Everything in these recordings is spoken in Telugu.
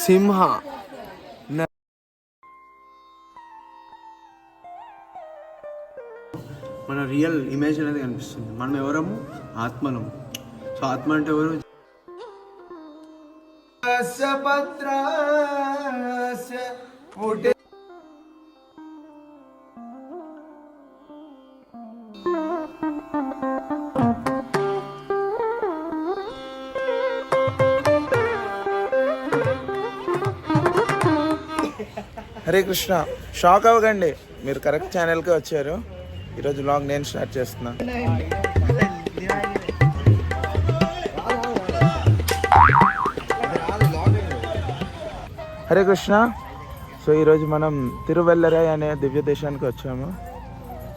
సింహ మన రియల్ ఇమేజ్ అనేది కనిపిస్తుంది. మనం ఎవరము? ఆత్మలము. సో ఆత్మ అంటే ఎవరు? హరే కృష్ణ. షాక్ అవ్వకండి, మీరు కరెక్ట్ ఛానల్కి వచ్చారు. ఈరోజు వ్లాగ్ నేను స్టార్ట్ చేస్తున్నా. హరే కృష్ణ. సో ఈరోజు మనం తిరువెల్లరై అనే దివ్య దేశానికి వచ్చాము.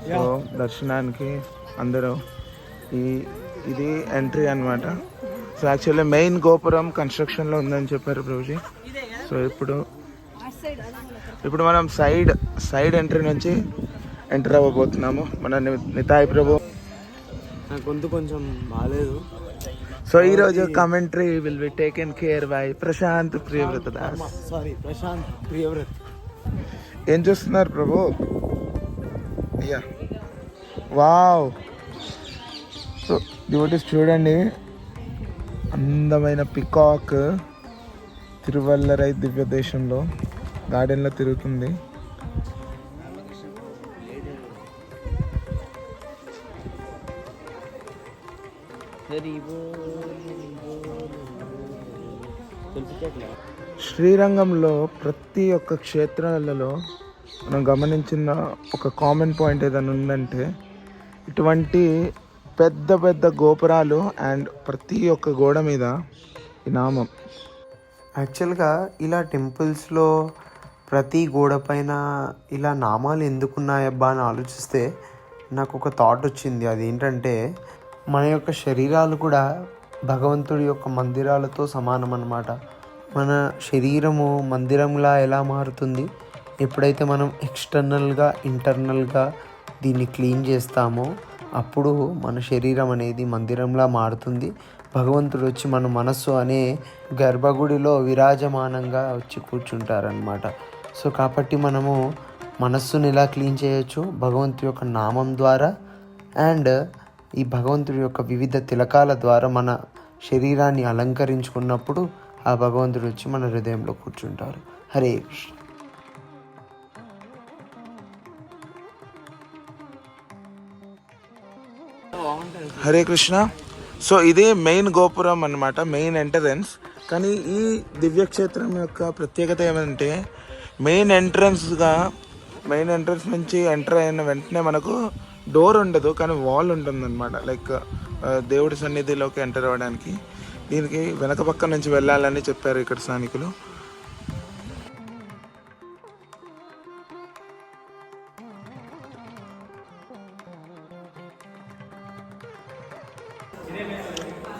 సో దర్శనానికి అందరూ ఇది ఎంట్రీ అన్నమాట. సో యాక్చువల్లీ మెయిన్ గోపురం కన్స్ట్రక్షన్లో ఉందని చెప్పారు ప్రభుజీ. సో ఇప్పుడు మనం సైడ్ ఎంట్రీ నుంచి ఎంటర్ అవ్వబోతున్నాము. మన నితాయ్ ప్రభు. నా గొంతు కొంచెం బాగాలేదు. సో ఈరోజు commentary will be taken care by Prashant Priyavrata Das. Prashant Priyavrat. ఏం చూస్తున్నారు ప్రభు? అయ్యా వావ్. సో డివోటీస్ చూడండి, అందమైన పికాక్ తిరువల్లరై దివ్య దేశంలో గార్డెన్లో తిరుగుతుంది. శ్రీరంగంలో ప్రతి ఒక్క క్షేత్రాలలో మనం గమనించిన ఒక కామన్ పాయింట్ ఏదైనా ఉందంటే ఇటువంటి పెద్ద పెద్ద గోపురాలు అండ్ ప్రతి ఒక్క గోడ మీద ఈ నామం. యాక్చువల్గా ఇలా టెంపుల్స్లో ప్రతి గోడ పైన ఇలా నామాలు ఎందుకున్నాయబ్బా అని ఆలోచిస్తే నాకు ఒక థాట్ వచ్చింది. అదేంటంటే మన యొక్క శరీరాలు కూడా భగవంతుడి యొక్క మందిరాలతో సమానం అన్నమాట. మన శరీరము మందిరంలా ఎలా మారుతుంది? ఎప్పుడైతే మనం ఎక్స్టర్నల్గా ఇంటర్నల్గా దీన్ని క్లీన్ చేస్తామో అప్పుడు మన శరీరం అనేది మందిరంలా మారుతుంది. భగవంతుడు వచ్చి మన మనస్సు అనే గర్భగుడిలో విరాజమానంగా వచ్చి కూర్చుంటారనమాట. సో కాబట్టి మనము మనస్సుని ఎలా క్లీన్ చేయొచ్చు? భగవంతుడి యొక్క నామం ద్వారా అండ్ ఈ భగవంతుడి యొక్క వివిధ తిలకాల ద్వారా మన శరీరాన్ని అలంకరించుకున్నప్పుడు ఆ భగవంతుడు వచ్చి మన హృదయంలో కూర్చుంటారు. హరే కృష్ణ. హరే కృష్ణ. సో ఇది మెయిన్ గోపురం అన్నమాట, మెయిన్ ఎంట్రన్స్. కానీ ఈ దివ్యక్షేత్రం యొక్క ప్రత్యేకత ఏమంటే మెయిన్ ఎంట్రన్స్ నుంచి ఎంటర్ అయిన వెంటనే మనకు డోర్ ఉండదు, కానీ వాల్ ఉంటుందన్నమాట. లైక్ దేవుడి సన్నిధిలోకి ఎంటర్ అవ్వడానికి. దీనికి వెనక పక్క నుంచి వెళ్ళాలని చెప్పారు ఇక్కడ స్థానికులు.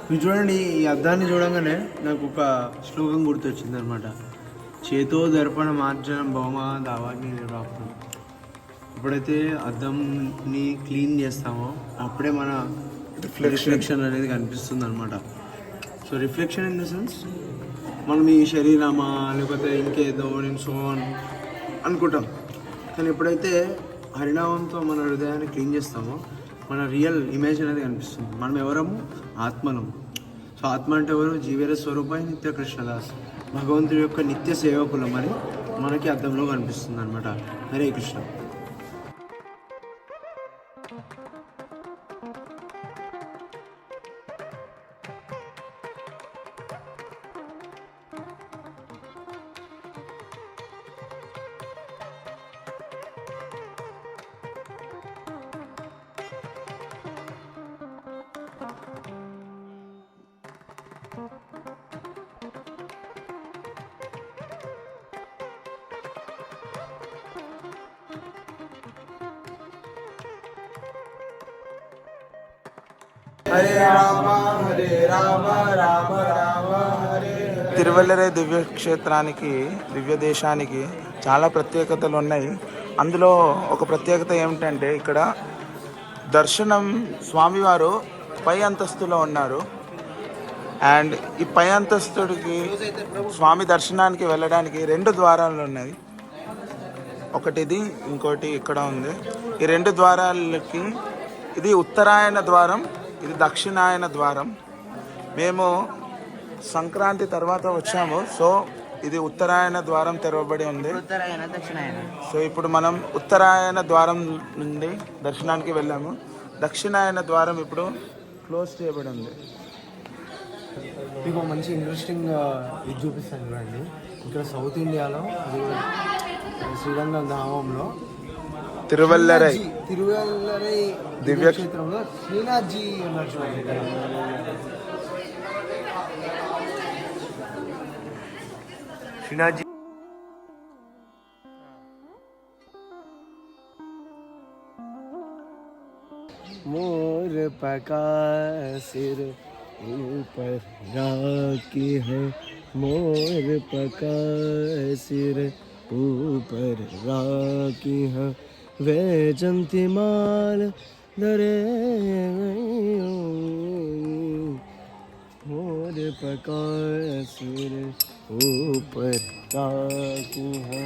మీరు చూడండి, ఈ అద్దాన్ని చూడంగానే నాకు ఒక శ్లోకం గుర్తొచ్చింది అనమాట. చేతో దర్పణ మార్జనం భౌమ దావాన్ని నిర్వాహం. ఎప్పుడైతే అద్దంని క్లీన్ చేస్తామో అప్పుడే మన రిఫ్లెక్షన్ అనేది కనిపిస్తుంది అనమాట. So reflection in the sense మనం ఈ శరీరమా లేకపోతే ఇంకేదో నేను సో అనుకుంటాం. కానీ ఎప్పుడైతే హరినామంతో మన హృదయాన్ని క్లీన్ చేస్తామో మన రియల్ ఇమేజ్ అనేది కనిపిస్తుంది. మనం ఎవరము? ఆత్మలము. సో ఆత్మ అంటే ఎవరు? జీవేర స్వరూపాయి నిత్య కృష్ణదాస్, భగవంతుడి యొక్క నిత్య సేవకులం అని మనకి అర్థంలో కనిపిస్తుంది అనమాట. హరే కృష్ణ. హరే రామ హరే రామ రామ రామ హరే. తిరువల్లరై దివ్యక్షేత్రానికి, దివ్య దేశానికి చాలా ప్రత్యేకతలు ఉన్నాయి. అందులో ఒక ప్రత్యేకత ఏమిటంటే ఇక్కడ దర్శనం స్వామివారు పై అంతస్తులో ఉన్నారు. అండ్ ఈ పై అంతస్తుడికి స్వామి దర్శనానికి వెళ్ళడానికి 2 ద్వారాలు ఉన్నాయి. ఒకటి ఇది, ఇంకోటి ఇక్కడ ఉంది. ఈ 2 ద్వారాలకి ఇది ఉత్తరాయణ ద్వారం, ఇది దక్షిణాయన ద్వారం. మేము సంక్రాంతి తర్వాత వచ్చాము, సో ఇది ఉత్తరాయణ ద్వారం తెరవబడి ఉంది. సో ఇప్పుడు మనం ఉత్తరాయణ ద్వారం నుండి దర్శనానికి వెళ్ళాము. దక్షిణాయన ద్వారం ఇప్పుడు క్లోజ్ చేయబడి ఉంది. మీకు మంచి ఇంట్రెస్టింగ్ ఇది చూపిస్తాను చూడండి. ఇక్కడ సౌత్ ఇండియాలో శ్రీరంగం గ్రామంలో తిరువల్లరై దివ్య క్షేత్రంలో శ్రీనాథ్జీ ఉన్నారు చూడండి. శ్రీనాథ్జీ मोर पका सिर ऊपर राखी है, मोर पका सिर ऊपर राखी है, वैजंती माल धरे मोर पका सिर ऊपर राखी है,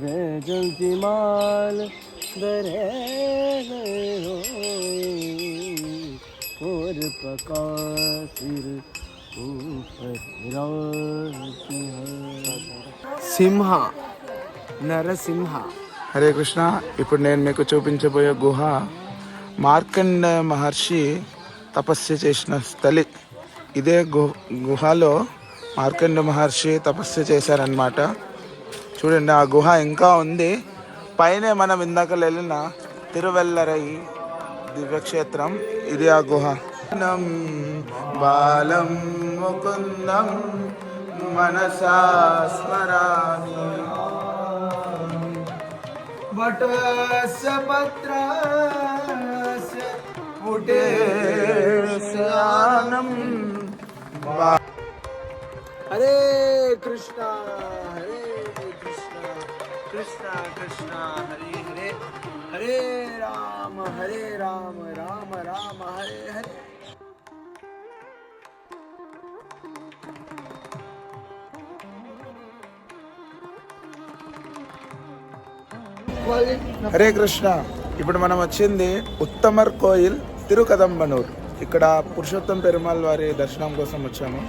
वैजंती माल धरे मोर पका सिर ऊपर राखी है. సింహ నరసింహ. హరే కృష్ణ. ఇప్పుడు నేను మీకు చూపించబోయే గుహ మార్కండ మహర్షి తపస్సు చేసిన స్థలి. ఇదే గుహలో మార్కండ మహర్షి తపస్సు చేశారనమాట. చూడండి, ఆ గుహ ఇంకా ఉంది. పైనే మనం ఇందాక వెళ్ళిన తిరువెల్లరై దివ్యక్షేత్రం, ఇది ఆ గుహ. బాలం ముకుందం మనసా స్మరామి వటస్య పత్రస్య ముటేశానం. హరే కృష్ణ హరే కృష్ణ కృష్ణ కృష్ణ హరే హరే, హరే రామ రామ రామ హరే హరే. హరే కృష్ణ. ఇప్పుడు మనం వచ్చింది ఉత్తమర్ కోయిల్ తిరుకదంబనూర్. ఇక్కడ పురుషోత్తం పెరుమాళ్ వారి దర్శనం కోసం వచ్చాము.